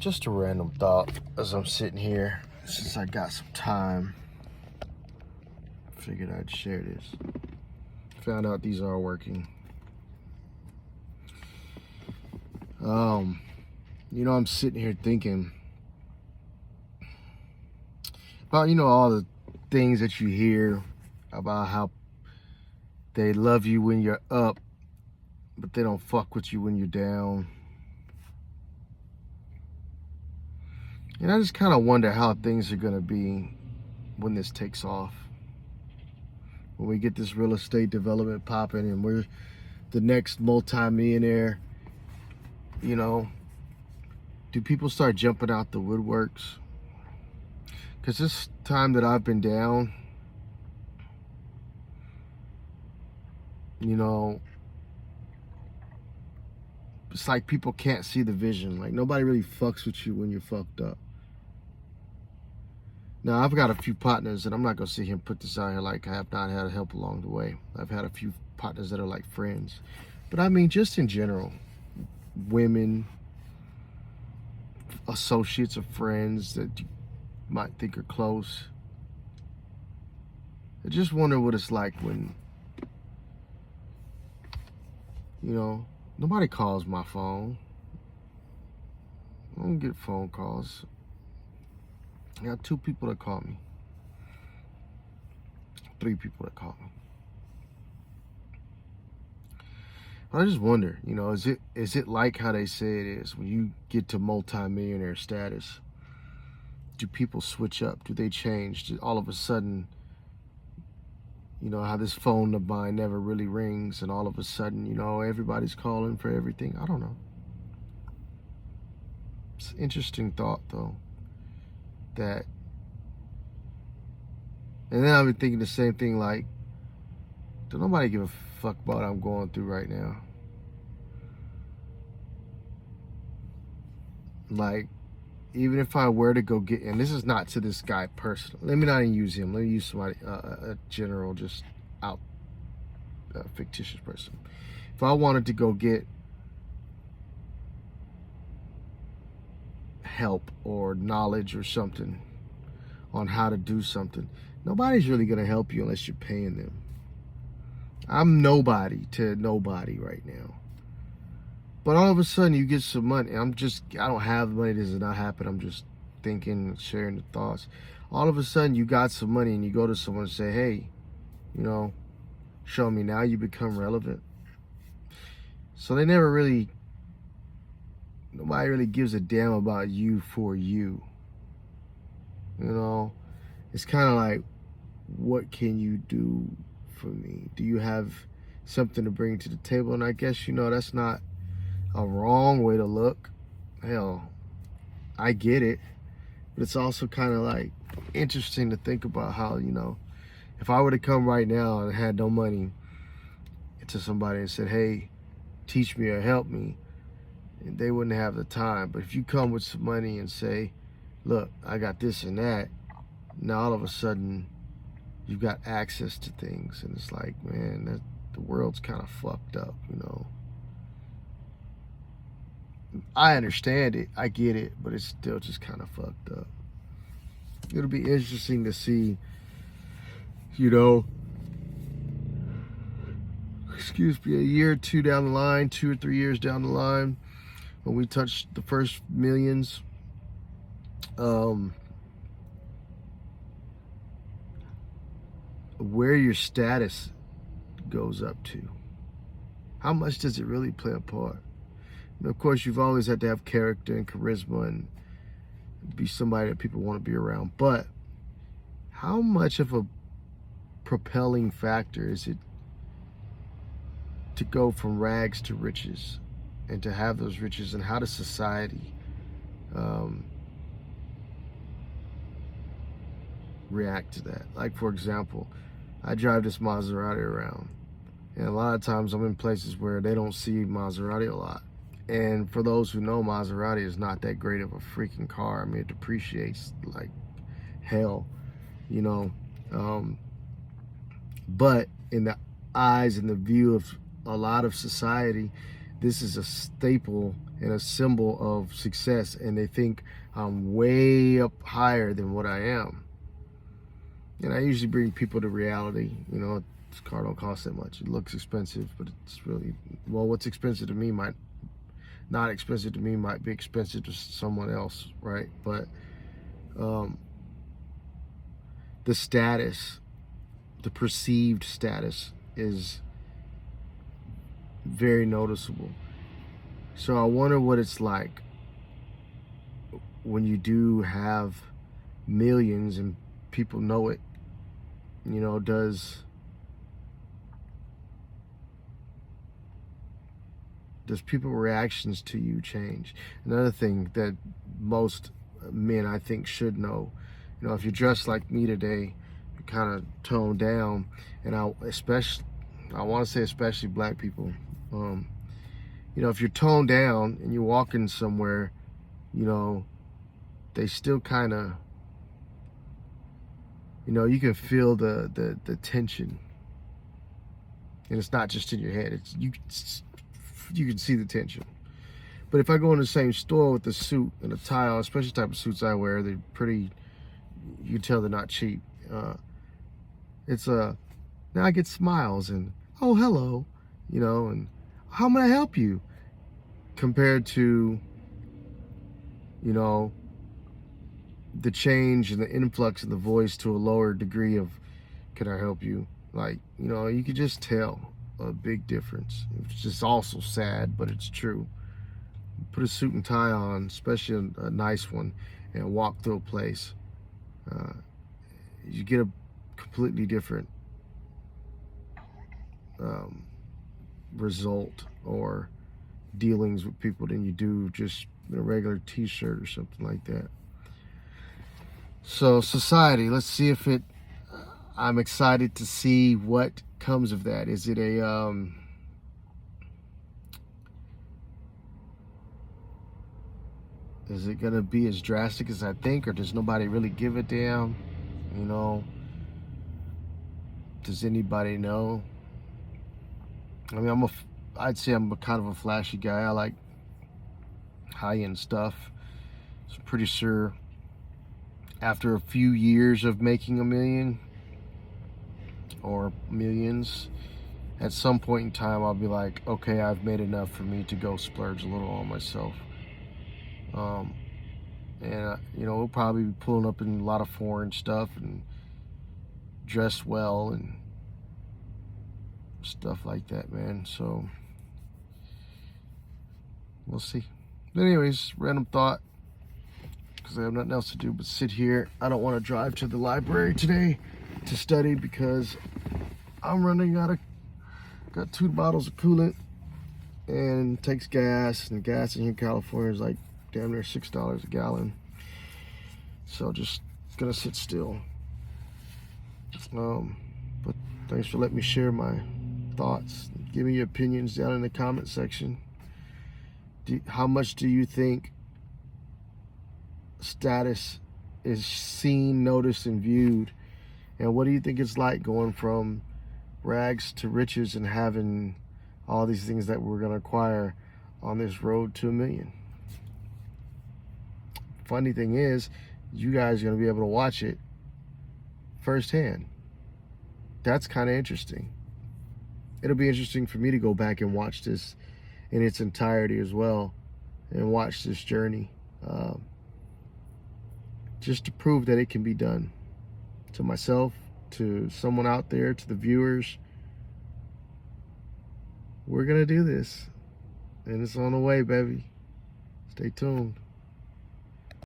Just a random thought as I'm sitting here, since I got some time. Figured I'd share this. Found out these are working. I'm sitting here thinking about, all the things that you hear about how they love you when you're up, but they don't fuck with you when you're down. And I just kind of wonder how things are going to be when this takes off. When we get this real estate development popping and we're the next multi-millionaire, do people start jumping out the woodworks? Because this time that I've been down, it's like people can't see the vision. Like nobody really fucks with you when you're fucked up. Now, I've got a few partners, and I'm not going to sit here and put this out here like I have not had help along the way. I've had a few partners that are like friends. But I mean, just in general, women, associates of friends that you might think are close. I just wonder what it's like when, nobody calls my phone. I don't get phone calls. I got 2 people that call me. 3 people that call me. But I just wonder, is it like how they say it is when you get to multi-millionaire status? Do people switch up? Do they change? Do all of a sudden, how this phone of mine never really rings, and all of a sudden, everybody's calling for everything? I don't know. It's an interesting thought, though. And then I've been thinking the same thing, like, don't nobody give a fuck about what I'm going through right now. Like, even if I were to go get, and this is not to this guy personally, let me not even use him, let me use somebody, a general, just out, fictitious person. If I wanted to go get help or knowledge or something on how to do something, nobody's really going to help you unless you're paying them. I'm nobody to nobody right now. But all of a sudden you get some money. I don't have money. This does not happen. I'm just thinking, sharing the thoughts. All of a sudden you got some money and you go to someone and say, hey, show me. Now you become relevant. So nobody really gives a damn about you for you. It's kind of like, what can you do for me? Do you have something to bring to the table? And I guess, that's not a wrong way to look. Hell, I get it. But it's also kind of like interesting to think about how, if I were to come right now and had no money to somebody and said, hey, teach me or help me, and they wouldn't have the time. But if you come with some money and say, look, I got this and that, now all of a sudden you've got access to things, and it's like, man, the world's kind of fucked up, I understand it, I get it, but it's still just kind of fucked up. It'll be interesting to see, excuse me, a year or 2 down the line, 2 or 3 years down the line, when we touch the first millions, where your status goes up to. How much does it really play a part? And of course, you've always had to have character and charisma and be somebody that people want to be around. But how much of a propelling factor is it to go from rags to riches and to have those riches, and how does society react to that? Like, for example, I drive this Maserati around, and a lot of times I'm in places where they don't see Maserati a lot. And for those who know, Maserati is not that great of a freaking car. I mean, it depreciates like hell, but in the eyes and the view of a lot of society, this is a staple and a symbol of success, and they think I'm way up higher than what I am. And I usually bring people to reality. You know, this car don't cost that much. It looks expensive, but it's really, well, what's expensive to me might not expensive to me might be expensive to someone else, right? But the status, the perceived status, is very noticeable. So I wonder what it's like when you do have millions and people know it. You know, does people reactions to you change? Another thing that most men, I think, should know, you know, if you're dressed like me today, you're kind of toned down, and I want to say especially black people, you know, if you're toned down and you're walking somewhere, you know, they still kind of, you know, you can feel the tension, and it's not just in your head. You can see the tension. But if I go in the same store with a suit and a tie, especially the type of suits I wear, they're pretty, you can tell they're not cheap. Now I get smiles and, oh, hello, you know, and how may I help you? Compared to, you know, the change and the influx of the voice to a lower degree of, can I help you? Like, you know, you could just tell a big difference. It's just also sad, but it's true. Put a suit and tie on, especially a nice one, and walk through a place. You get a completely different result or dealings with people than you do just in a regular t-shirt or something like that. So society, let's see if it, I'm excited to see what comes of that. Is it a is it gonna be as drastic as I think, or does nobody really give a damn? You know, does anybody know? I mean, I'd say I'm kind of a flashy guy. I like high-end stuff. So I'm pretty sure after a few years of making a million or millions, at some point in time, I'll be like, okay, I've made enough for me to go splurge a little on myself. You know, we'll probably be pulling up in a lot of foreign stuff and dress well and stuff like that, man. So we'll see. But anyways, random thought, because I have nothing else to do but sit here. I don't want to drive to the library today to study because I'm running out of, got 2 bottles of coolant, and it takes gas, and gas in here in California is like damn near $6 a gallon. So just gonna sit still. But thanks for letting me share my thoughts. Give me your opinions down in the comment section. How much do you think status is seen, noticed, and viewed? And what do you think it's like going from rags to riches and having all these things that we're gonna acquire on this road to $1 million? Funny thing is, you guys are gonna be able to watch it firsthand. That's kind of interesting. It'll be interesting for me to go back and watch this in its entirety as well, and watch this journey, just to prove that it can be done. To myself, to someone out there, to the viewers, we're gonna do this, and it's on the way, baby. Stay tuned.